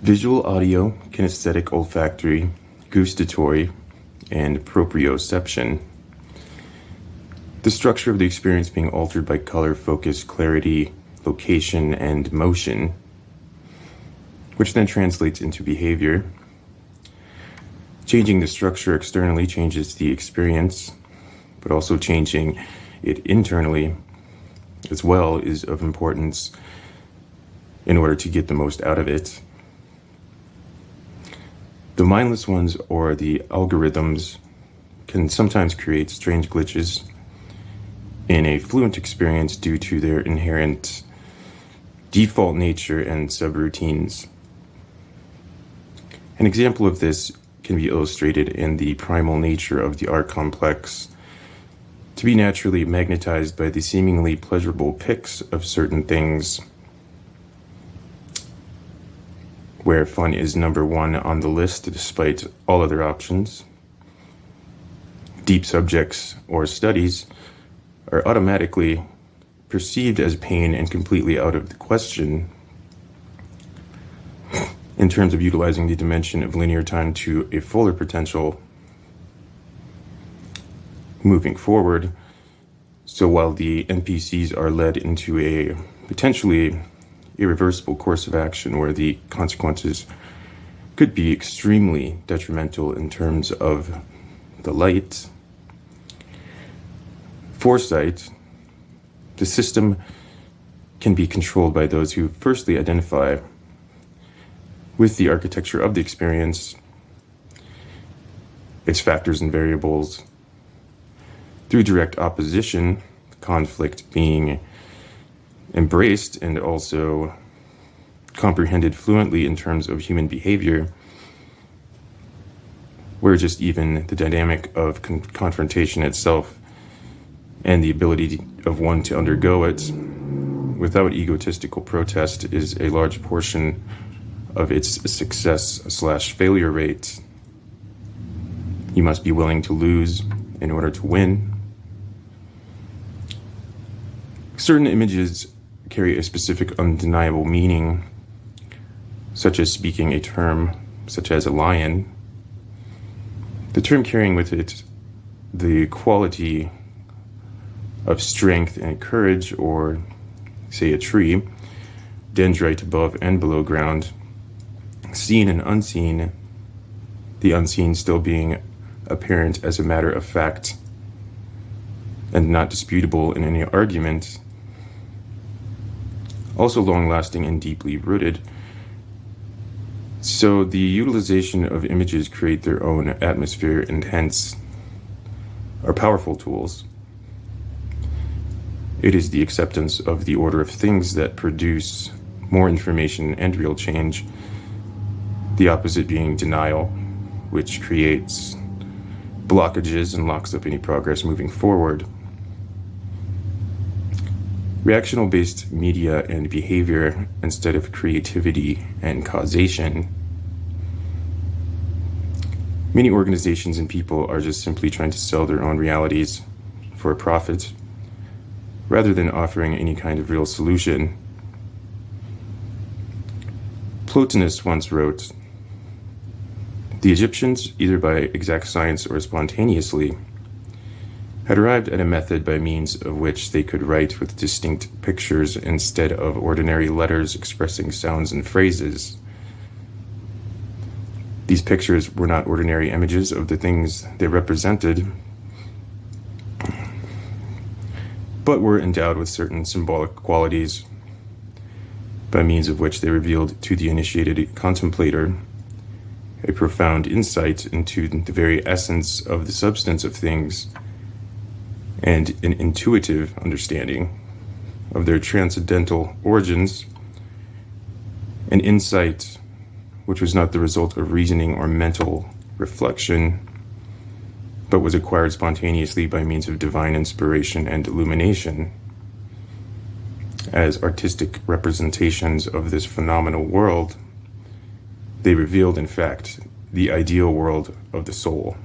Visual, audio, kinesthetic, olfactory, gustatory, and proprioception. The structure of the experience being altered by color, focus, clarity, location, and motion, which then translates into behavior. Changing the structure externally changes the experience, but also changing it internally as well is of importance in order to get the most out of it. The mindless ones, or the algorithms, can sometimes create strange glitches in a fluent experience due to their inherent default nature and subroutines. An example of this can be illustrated in the primal nature of the R complex, to be naturally magnetized by the seemingly pleasurable pics of certain things, where fun is number one on the list despite all other options. Deep subjects or studies are automatically perceived as pain and completely out of the question in terms of utilizing the dimension of linear time to a fuller potential moving forward. So while the NPCs are led into a potentially irreversible course of action where the consequences could be extremely detrimental in terms of the light, foresight, the system can be controlled by those who firstly identify with the architecture of the experience, its factors and variables, through direct opposition, conflict being embraced and also comprehended fluently in terms of human behavior, where just even the dynamic of confrontation itself and the ability of one to undergo it without egotistical protest is a large portion of its success/failure rate. You must be willing to lose in order to win. Certain images carry a specific undeniable meaning, such as speaking a term such as a lion. The term carrying with it the quality of strength and courage, or say a tree, dendrite above and below ground, seen and unseen, the unseen still being apparent as a matter of fact and not disputable in any argument, also long-lasting and deeply rooted. So the utilization of images create their own atmosphere and hence are powerful tools. It is the acceptance of the order of things that produce more information and real change, the opposite being denial, which creates blockages and locks up any progress moving forward. Reactional-based media and behavior instead of creativity and causation. Many organizations and people are just simply trying to sell their own realities for a profit, rather than offering any kind of real solution. Plotinus once wrote, "The Egyptians, either by exact science or spontaneously, had arrived at a method by means of which they could write with distinct pictures instead of ordinary letters expressing sounds and phrases. These pictures were not ordinary images of the things they represented, but were endowed with certain symbolic qualities, by means of which they revealed to the initiated contemplator a profound insight into the very essence of the substance of things, and an intuitive understanding of their transcendental origins, an insight which was not the result of reasoning or mental reflection, but was acquired spontaneously by means of divine inspiration and illumination. As artistic representations of this phenomenal world, they revealed, in fact, the ideal world of the soul."